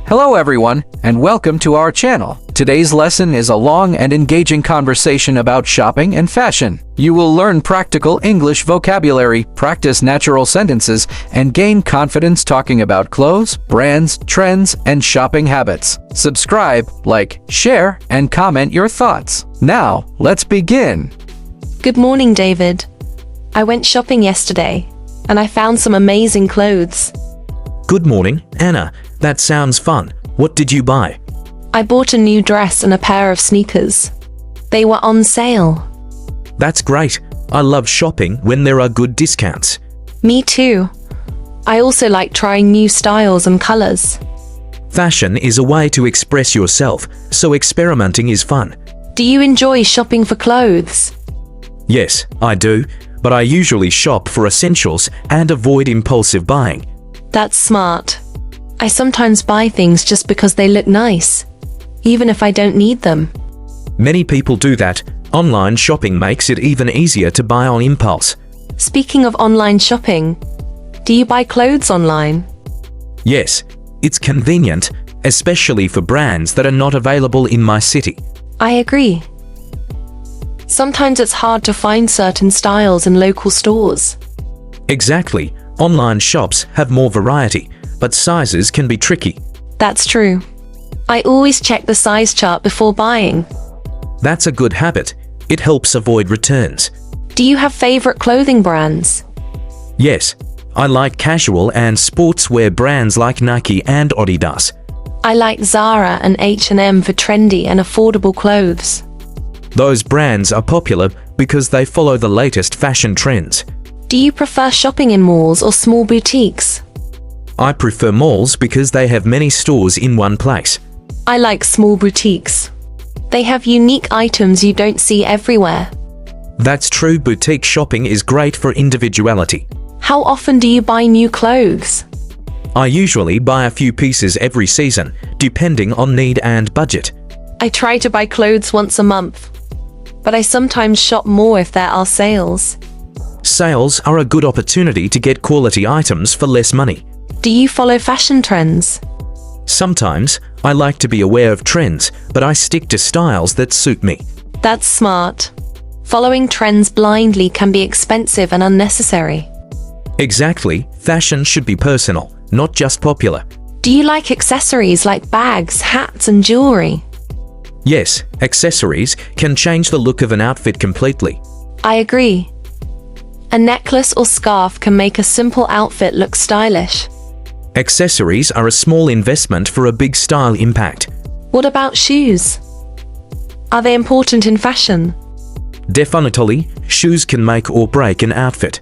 Hello everyone, and welcome to our channel. Today's lesson is a long and engaging conversation about shopping and fashion. You will learn practical English vocabulary, practice natural sentences, and gain confidence talking about clothes, brands, trends, and shopping habits. Subscribe, like, share, and comment your thoughts. Now, let's begin. Good morning, David. I went shopping yesterday, and I found some amazing clothes. Good morning, Anna. That sounds fun. What did you buy? I bought a new dress and a pair of sneakers. They were on sale. That's great. I love shopping when there are good discounts. Me too. I also like trying new styles and colors. Fashion is a way to express yourself, so experimenting is fun. Do you enjoy shopping for clothes? Yes, I do, but I usually shop for essentials and avoid impulsive buying. That's smart. I sometimes buy things just because they look nice, even if I don't need them. Many people do that. Online shopping makes it even easier to buy on impulse. Speaking of online shopping, do you buy clothes online? Yes, it's convenient, especially for brands that are not available in my city. I agree. Sometimes it's hard to find certain styles in local stores. Exactly. Online shops have more variety, but sizes can be tricky. That's true. I always check the size chart before buying. That's a good habit. It helps avoid returns. Do you have favorite clothing brands? Yes, I like casual and sportswear brands like Nike and Adidas. I like Zara and H&M for trendy and affordable clothes. Those brands are popular because they follow the latest fashion trends. Do you prefer shopping in malls or small boutiques? I prefer malls because they have many stores in one place. I like small boutiques. They have unique items you don't see everywhere. That's true. Boutique shopping is great for individuality. How often do you buy new clothes? I usually buy a few pieces every season, depending on need and budget. I try to buy clothes once a month, but I sometimes shop more if there are sales. Sales are a good opportunity to get quality items for less money. Do you follow fashion trends? Sometimes, I like to be aware of trends, but I stick to styles that suit me. That's smart. Following trends blindly can be expensive and unnecessary. Exactly. Fashion should be personal, not just popular. Do you like accessories like bags, hats, and jewelry? Yes, accessories can change the look of an outfit completely. I agree. A necklace or scarf can make a simple outfit look stylish. Accessories are a small investment for a big style impact. What about shoes? Are they important in fashion? Definitely, shoes can make or break an outfit.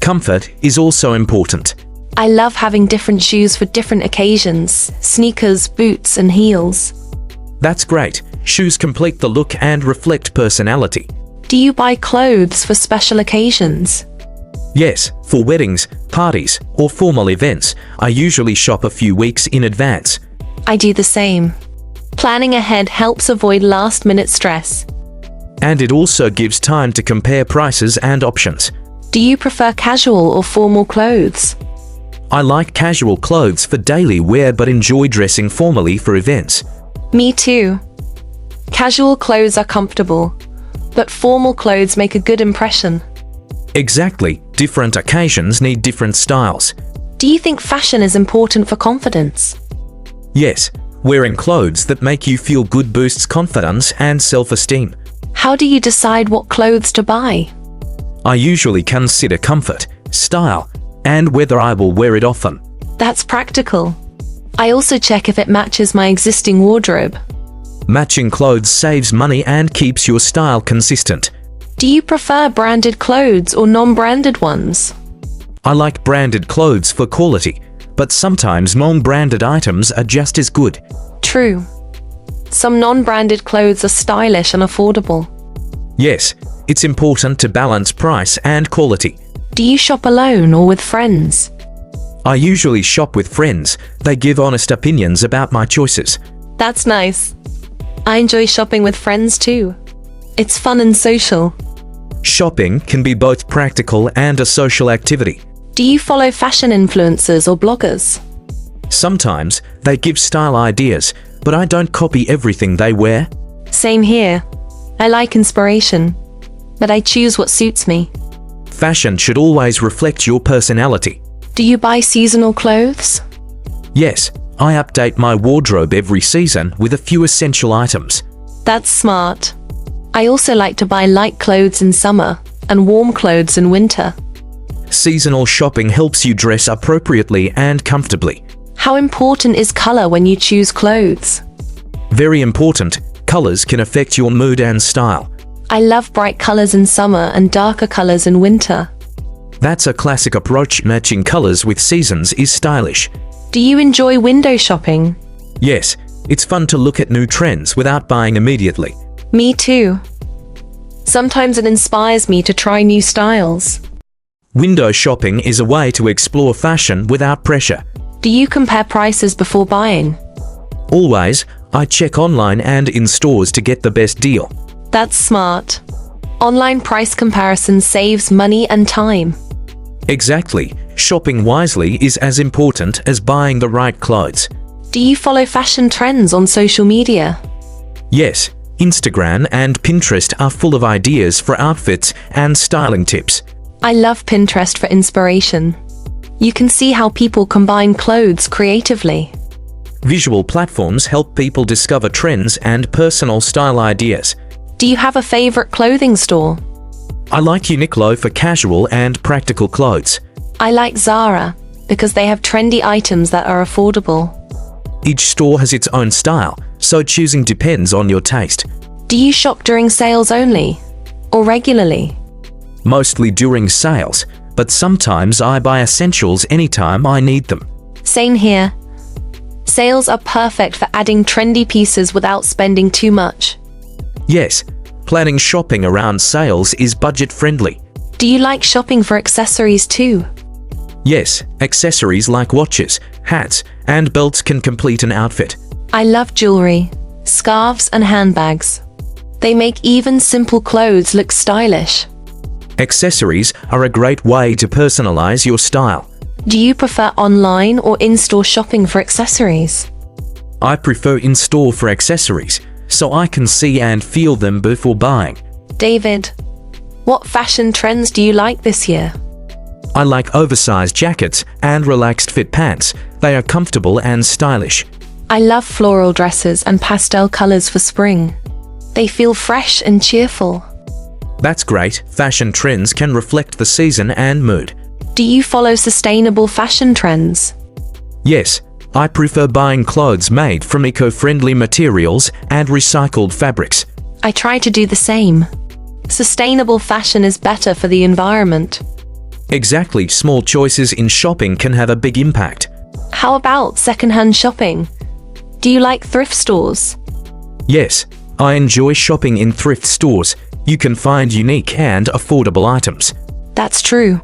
Comfort is also important. I love having different shoes for different occasions: sneakers, boots, and heels. That's great. Shoes complete the look and reflect personality. Do you buy clothes for special occasions? Yes, for weddings, parties, or formal events, I usually shop a few weeks in advance. I do the same. Planning ahead helps avoid last-minute stress. And it also gives time to compare prices and options. Do you prefer casual or formal clothes? I like casual clothes for daily wear but enjoy dressing formally for events. Me too. Casual clothes are comfortable, but formal clothes make a good impression. Exactly. Different occasions need different styles. Do you think fashion is important for confidence? Yes, wearing clothes that make you feel good boosts confidence and self-esteem. How do you decide what clothes to buy? I usually consider comfort, style, and whether I will wear it often. That's practical. I also check if it matches my existing wardrobe. Matching clothes saves money and keeps your style consistent. Do you prefer branded clothes or non-branded ones? I like branded clothes for quality, but sometimes non-branded items are just as good. True. Some non-branded clothes are stylish and affordable. Yes, it's important to balance price and quality. Do you shop alone or with friends? I usually shop with friends. They give honest opinions about my choices. That's nice. I enjoy shopping with friends too. It's fun and social. Shopping can be both practical and a social activity. Do you follow fashion influencers or bloggers? Sometimes they give style ideas, but I don't copy everything they wear. Same here. I like inspiration, but I choose what suits me. Fashion should always reflect your personality. Do you buy seasonal clothes? Yes, I update my wardrobe every season with a few essential items. That's smart. I also like to buy light clothes in summer and warm clothes in winter. Seasonal shopping helps you dress appropriately and comfortably. How important is color when you choose clothes? Very important. Colors can affect your mood and style. I love bright colors in summer and darker colors in winter. That's a classic approach. Matching colors with seasons is stylish. Do you enjoy window shopping? Yes, it's fun to look at new trends without buying immediately. Me too. Sometimes it inspires me to try new styles. Window shopping is a way to explore fashion without pressure. Do you compare prices before buying? Always, I check online and in stores to get the best deal. That's smart. Online price comparison saves money and time. Exactly. Shopping wisely is as important as buying the right clothes. Do you follow fashion trends on social media? Yes, Instagram and Pinterest are full of ideas for outfits and styling tips. I love Pinterest for inspiration. You can see how people combine clothes creatively. Visual platforms help people discover trends and personal style ideas. Do you have a favorite clothing store? I like Uniqlo for casual and practical clothes. I like Zara because they have trendy items that are affordable. Each store has its own style, so choosing depends on your taste. Do you shop during sales only or regularly? Mostly during sales, but sometimes I buy essentials anytime I need them. Same here. Sales are perfect for adding trendy pieces without spending too much. Yes, planning shopping around sales is budget-friendly. Do you like shopping for accessories too? Yes, accessories like watches, hats, and belts can complete an outfit. I love jewelry, scarves and handbags. They make even simple clothes look stylish. Accessories are a great way to personalize your style. Do you prefer online or in-store shopping for accessories? I prefer in-store for accessories, so I can see and feel them before buying. David, what fashion trends do you like this year? I like oversized jackets and relaxed fit pants. They are comfortable and stylish. I love floral dresses and pastel colors for spring. They feel fresh and cheerful. That's great. Fashion trends can reflect the season and mood. Do you follow sustainable fashion trends? Yes, I prefer buying clothes made from eco-friendly materials and recycled fabrics. I try to do the same. Sustainable fashion is better for the environment. Exactly, small choices in shopping can have a big impact. How about secondhand shopping? Do you like thrift stores? Yes, I enjoy shopping in thrift stores. You can find unique and affordable items. That's true.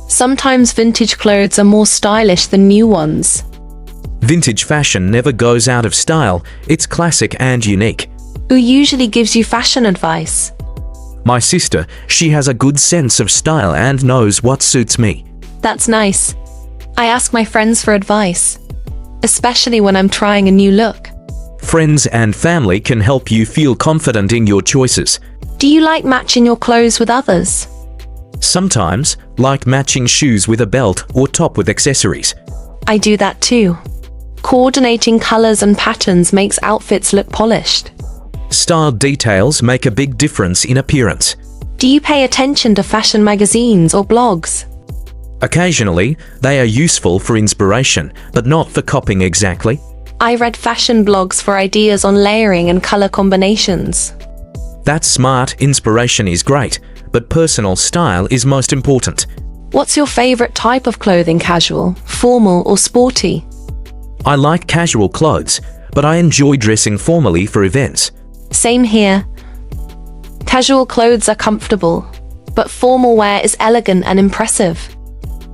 Sometimes vintage clothes are more stylish than new ones. Vintage fashion never goes out of style. It's classic and unique. Who usually gives you fashion advice? My sister, she has a good sense of style and knows what suits me. That's nice. I ask my friends for advice, especially when I'm trying a new look. Friends and family can help you feel confident in your choices. Do you like matching your clothes with others? Sometimes, like matching shoes with a belt or top with accessories. I do that too. Coordinating colors and patterns makes outfits look polished. Style details make a big difference in appearance. Do you pay attention to fashion magazines or blogs? Occasionally, they are useful for inspiration, but not for copying exactly. I read fashion blogs for ideas on layering and color combinations. That's smart. Inspiration is great, but personal style is most important. What's your favorite type of clothing? Casual, formal, or sporty? I like casual clothes, but I enjoy dressing formally for events. Same here. Casual clothes are comfortable, but formal wear is elegant and impressive.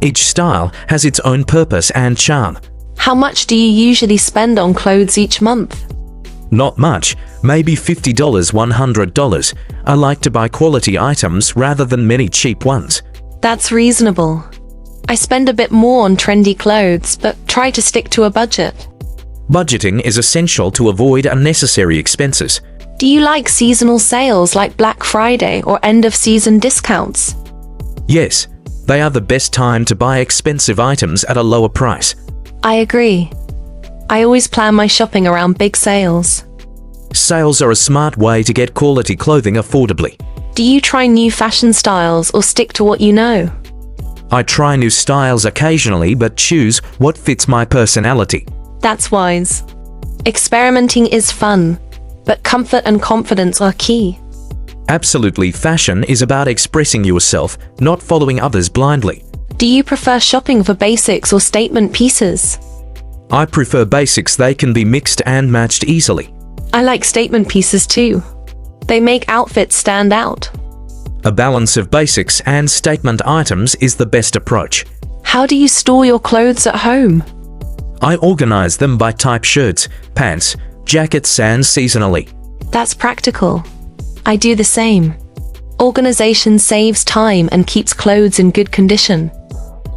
Each style has its own purpose and charm. How much do you usually spend on clothes each month? Not much, maybe $50, $100. I like to buy quality items rather than many cheap ones. That's reasonable. I spend a bit more on trendy clothes, but try to stick to a budget. Budgeting is essential to avoid unnecessary expenses. Do you like seasonal sales like Black Friday or end-of-season discounts? Yes, they are the best time to buy expensive items at a lower price. I agree. I always plan my shopping around big sales. Sales are a smart way to get quality clothing affordably. Do you try new fashion styles or stick to what you know? I try new styles occasionally but choose what fits my personality. That's wise. Experimenting is fun, but comfort and confidence are key. Absolutely, fashion is about expressing yourself, not following others blindly. Do you prefer shopping for basics or statement pieces? I prefer basics. They can be mixed and matched easily. I like statement pieces too. They make outfits stand out. A balance of basics and statement items is the best approach. How do you store your clothes at home? I organize them by type: shirts, pants, jackets, and seasonally. That's practical. I do the same. Organization saves time and keeps clothes in good condition.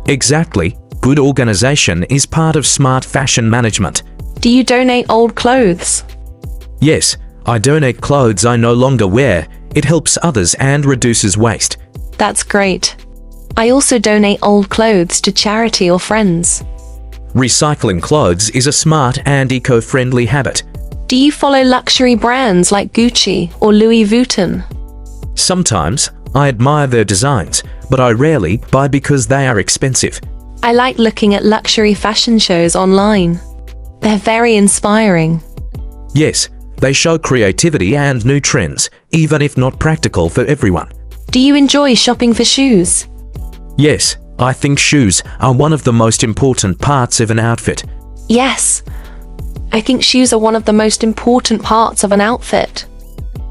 Exactly. Good organization is part of smart fashion management. Do you donate old clothes? Yes, I donate clothes I no longer wear. It helps others and reduces waste. That's great. I also donate old clothes to charity or friends. Recycling clothes is a smart and eco-friendly habit. Do you follow luxury brands like Gucci or Louis Vuitton? Sometimes, I admire their designs, but I rarely buy because they are expensive. I like looking at luxury fashion shows online. They're very inspiring. Yes, they show creativity and new trends, even if not practical for everyone. Do you enjoy shopping for shoes? Yes, I think shoes are one of the most important parts of an outfit. Yes. I think shoes are one of the most important parts of an outfit.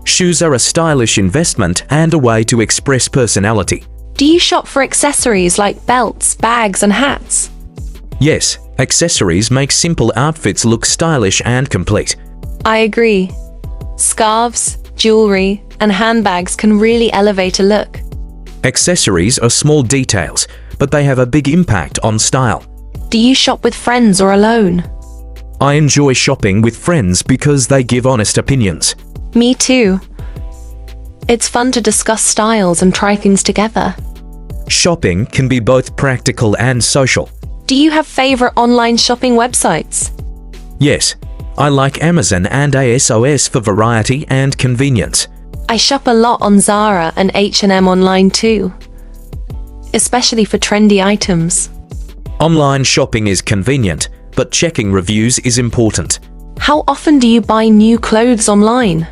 Shoes are a stylish investment and a way to express personality. Do you shop for accessories like belts, bags, and hats? Yes, accessories make simple outfits look stylish and complete. I agree. Scarves, jewelry, and handbags can really elevate a look. Accessories are small details, but they have a big impact on style. Do you shop with friends or alone? I enjoy shopping with friends because they give honest opinions. Me too. It's fun to discuss styles and try things together. Shopping can be both practical and social. Do you have favorite online shopping websites? Yes, I like Amazon and ASOS for variety and convenience. I shop a lot on Zara and H&M online too, especially for trendy items. Online shopping is convenient, but checking reviews is important. How often do you buy new clothes online?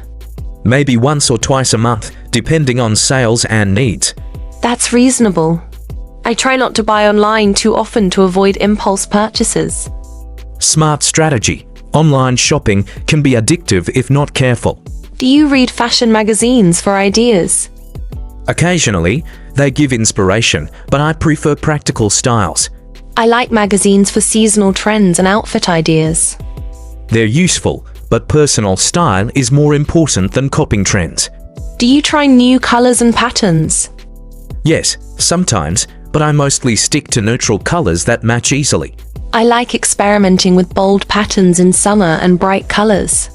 Maybe once or twice a month, depending on sales and needs. That's reasonable. I try not to buy online too often to avoid impulse purchases. Smart strategy. Online shopping can be addictive if not careful. Do you read fashion magazines for ideas? Occasionally, they give inspiration, but I prefer practical styles. I like magazines for seasonal trends and outfit ideas. They're useful, but personal style is more important than copying trends. Do you try new colors and patterns? Yes, sometimes, but I mostly stick to neutral colors that match easily. I like experimenting with bold patterns in summer and bright colors.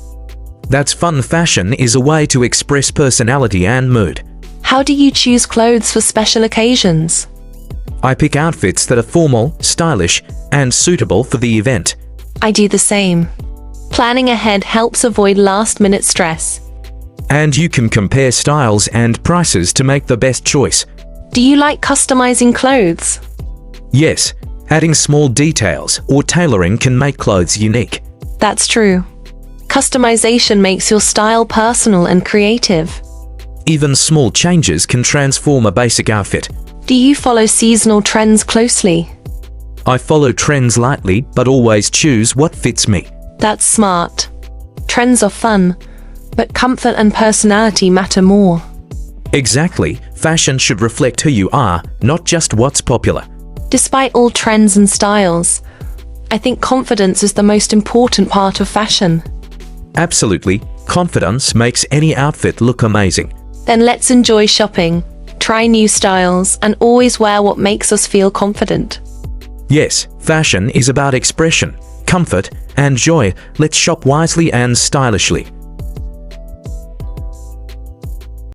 That's fun. Fashion is a way to express personality and mood. How do you choose clothes for special occasions? I pick outfits that are formal, stylish, and suitable for the event. I do the same. Planning ahead helps avoid last-minute stress. And you can compare styles and prices to make the best choice. Do you like customizing clothes? Yes, adding small details or tailoring can make clothes unique. That's true. Customization makes your style personal and creative. Even small changes can transform a basic outfit. Do you follow seasonal trends closely? I follow trends lightly, but always choose what fits me. That's smart. Trends are fun, but comfort and personality matter more. Exactly. Fashion should reflect who you are, not just what's popular. Despite all trends and styles, I think confidence is the most important part of fashion. Absolutely. Confidence makes any outfit look amazing. Then let's enjoy shopping, try new styles, and always wear what makes us feel confident. Yes, fashion is about expression, comfort, and joy. Let's shop wisely and stylishly.